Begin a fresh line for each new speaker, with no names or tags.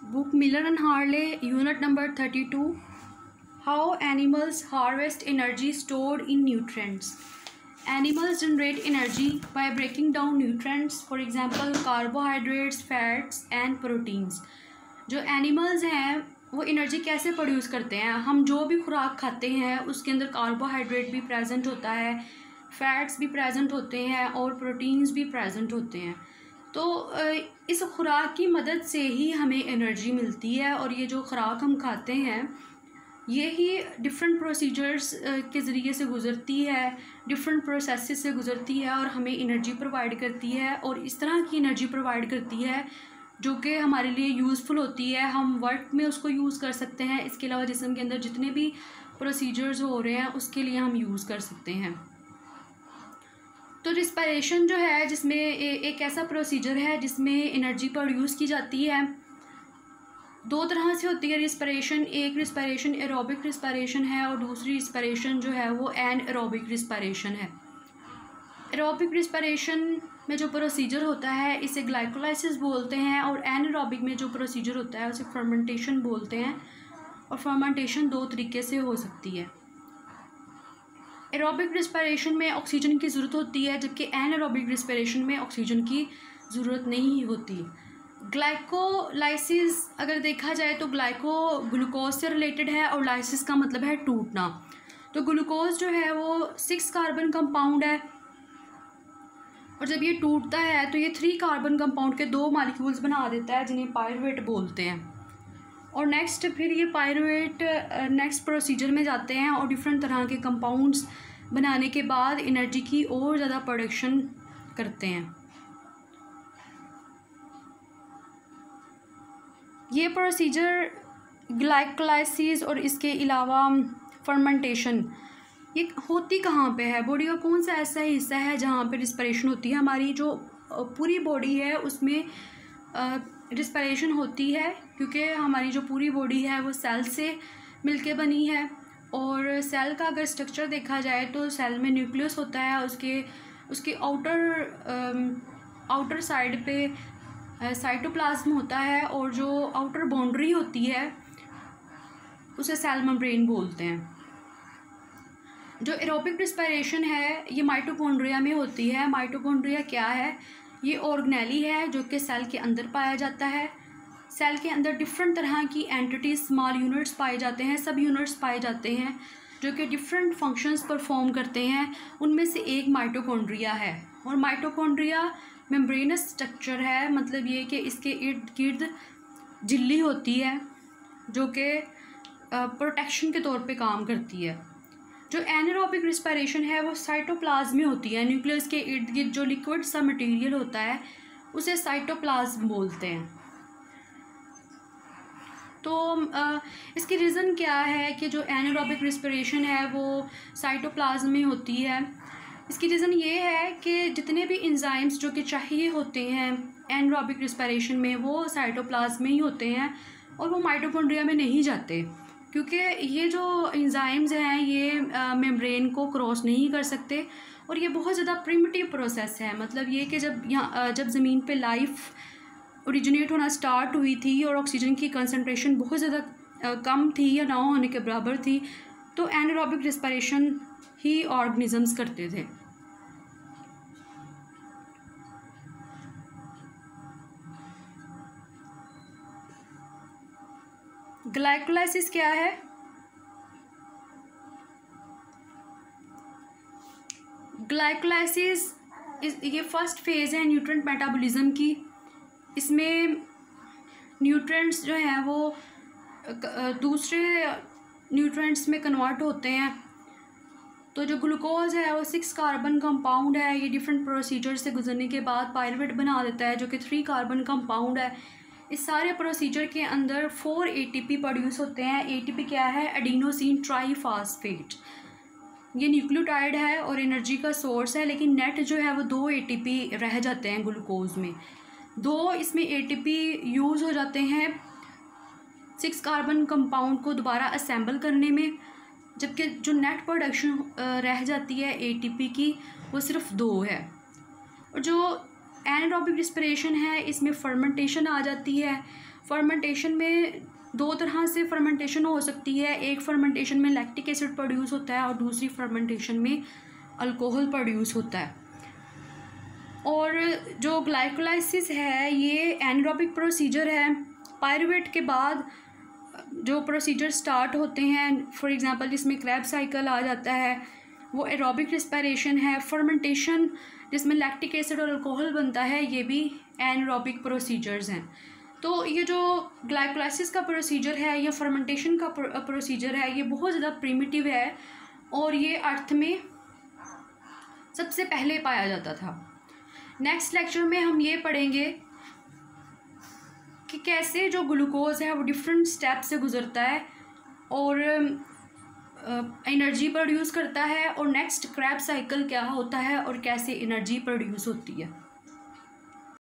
Book Miller and Harley, unit number 32, how animals harvest energy stored in nutrients. Animals generate energy by breaking down nutrients, for example carbohydrates, fats and proteins. जो animals हैं वो energy कैसे produce करते हैं? हम जो भी खुराक खाते हैं उसके अंदर कार्बोहाइड्रेट भी प्रेजेंट होता है, फैट्स भी प्रेजेंट होते हैं और प्रोटीन्स भी प्रेजेंट होते हैं। तो इस खुराक की मदद से ही हमें एनर्जी मिलती है और ये जो खुराक हम खाते हैं ये ही डिफरेंट प्रोसीजर्स के ज़रिए से गुज़रती है, डिफरेंट प्रोसेसेस से गुज़रती है और हमें एनर्जी प्रोवाइड करती है। और इस तरह की एनर्जी प्रोवाइड करती है जो कि हमारे लिए यूज़फुल होती है, हम वर्क में उसको यूज़ कर सकते हैं। इसके अलावा जिस्म के अंदर जितने भी प्रोसीजर्स हो रहे हैं उसके लिए हम यूज़ कर सकते हैं। तो रिस्पिरेशन जो है, जिसमें एक ऐसा प्रोसीजर है जिसमें एनर्जी प्रोड्यूस की जाती है। दो तरह से होती है रिस्पिरेशन, एक रिस्पिरेशन एरोबिक रिस्पिरेशन है और दूसरी रिस्पिरेशन जो है वो एनएरोबिक रिस्पिरेशन है। एरोबिक रिस्पिरेशन में जो प्रोसीजर होता है इसे ग्लाइकोलाइसिस बोलते हैं और एनएरोबिक में जो प्रोसीजर होता है उसे फर्मेंटेशन बोलते हैं। और फर्मेंटेशन दो तरीके से हो सकती है। एरोबिक रिस्पिरेशन में ऑक्सीजन की ज़रूरत होती है जबकि एनएरोबिक रिस्पिरेशन में ऑक्सीजन की ज़रूरत नहीं होती। ग्लाइकोलाइसिस अगर देखा जाए तो ग्लाइको ग्लूकोज से रिलेटेड है और लाइसिस का मतलब है टूटना। तो ग्लूकोज जो है वो 6 कार्बन कंपाउंड है और जब ये टूटता है तो ये 3 कार्बन कंपाउंड के 2 मॉलिक्यूल्स बना देता है जिन्हें पायरुवेट बोलते हैं। और नेक्स्ट फिर ये पायरुवेट नेक्स्ट प्रोसीजर में जाते हैं और डिफरेंट तरह के कंपाउंड्स बनाने के बाद एनर्जी की और ज़्यादा प्रोडक्शन करते हैं। ये प्रोसीजर ग्लाइकोलाइसिस और इसके अलावा फर्मेंटेशन ये होती कहाँ पे है? बॉडी का कौन सा ऐसा हिस्सा है जहाँ पे रिस्पिरेशन होती है? हमारी जो पूरी बॉडी है उसमें रिस्पिरेशन होती है क्योंकि हमारी जो पूरी बॉडी है वो सेल से मिलके बनी है। और सेल का अगर स्ट्रक्चर देखा जाए तो सेल में न्यूक्लियस होता है, उसके आउटर साइड पे साइटोप्लाज्म होता है और जो आउटर बाउंड्री होती है उसे सेल मेम्ब्रेन बोलते हैं। जो एरोबिक रिस्पिरेशन है ये माइटोकॉन्ड्रिया में होती है। माइटोकॉन्ड्रिया क्या है? ये ऑर्गेनेली है जो कि सेल के अंदर पाया जाता है। सेल के अंदर डिफरेंट तरह की एंटिटीज, स्मॉल यूनिट्स पाए जाते हैं, सब यूनिट्स पाए जाते हैं जो कि डिफरेंट फंक्शंस परफॉर्म करते हैं। उनमें से एक माइटोकॉन्ड्रिया है और माइटोकॉन्ड्रिया मेम्ब्रेनस स्ट्रक्चर है, मतलब ये कि इसके इर्द गिर्द झिल्ली होती है जो कि प्रोटेक्शन के तौर पे काम करती है। जो एनारोबिक रिस्पिरेशन है वो साइटोप्लाज्म में होती है। न्यूक्लियस के इर्द गिर्द जो लिक्विड सा मटेरियल होता है उसे साइटोप्लाज्म बोलते हैं। तो इसकी रीज़न क्या है कि जो एनारोबिक रिस्पिरेशन है वो साइटोप्लाज्म में होती है? इसकी रीज़न ये है कि जितने भी एंजाइम्स जो कि चाहिए होते हैं एनारोबिक रिस्पिरेशन में वो साइटोप्लाज्म में ही होते हैं और वो माइटोकॉन्ड्रिया में नहीं जाते क्योंकि ये जो एंजाइम्स हैं ये मेम्ब्रेन को क्रॉस नहीं कर सकते और ये बहुत ज़्यादा प्रिमिटिव प्रोसेस है। मतलब ये कि जब ज़मीन पे लाइफ ओरिजिनेट होना स्टार्ट हुई थी और ऑक्सीजन की कंसंट्रेशन बहुत ज़्यादा कम थी या ना होने के बराबर थी तो एनारोबिक रिस्पिरेशन ही ऑर्गेनिजम्स करते थे। ग्लाइकोलाइसिस क्या है? ग्लाइकोलाइसिस ये फर्स्ट फेज़ है न्यूट्रिएंट मेटाबॉलिज्म की। इसमें न्यूट्रिएंट्स जो हैं वो दूसरे न्यूट्रिएंट्स में कन्वर्ट होते हैं। तो जो ग्लूकोज है वो 6 कार्बन कंपाउंड है। ये डिफरेंट प्रोसीजर से गुजरने के बाद पायरुवेट बना देता है जो कि 3 कार्बन कंपाउंड है। इस सारे प्रोसीजर के अंदर 4 ATP प्रोड्यूस होते हैं। ATP क्या है? Adenosine triphosphate. ये न्यूक्लियोटाइड है और एनर्जी का सोर्स है, लेकिन नेट जो है वो 2 ATP रह जाते हैं ग्लूकोज में। 2 इसमें ATP यूज़ हो जाते हैं 6 कार्बन कंपाउंड को दोबारा असेंबल करने में, जबकि जो नेट प्रोडक्शन रह जाती है ATP की वो सिर्फ 2 है। और जो एनारोबिक रिस्पिरेशन है इसमें फर्मेंटेशन आ जाती है फर्मेंटेशन में दो तरह से फर्मेंटेशन हो सकती है। एक फर्मेंटेशन में लैक्टिक एसिड प्रोड्यूस होता है और दूसरी फर्मेंटेशन में अल्कोहल प्रोड्यूस होता है। और जो ग्लाइकोलाइसिस है ये एनारोबिक प्रोसीजर है। पायरूवेट के बाद जो प्रोसीजर स्टार्ट होते हैं, फॉर एग्जांपल जिसमें क्रैब्स साइकिल आ जाता है, वो एरोबिक रेस्पिरेशन है। फर्मेंटेशन जिसमें लैक्टिक एसिड और अल्कोहल बनता है, ये भी एनारोबिक प्रोसीजर्स हैं। तो ये जो ग्लाइकोलाइसिस का प्रोसीजर है या फर्मेंटेशन का प्रोसीजर है, ये बहुत ज़्यादा प्रिमिटिव है और ये अर्थ में सबसे पहले पाया जाता था। नेक्स्ट लेक्चर में हम ये पढ़ेंगे कि कैसे जो ग्लूकोज है वो डिफरेंट स्टेप से गुजरता है और एनर्जी प्रोड्यूस करता है, और नेक्स्ट क्रैब साइकिल क्या होता है और कैसे एनर्जी प्रोड्यूस होती है।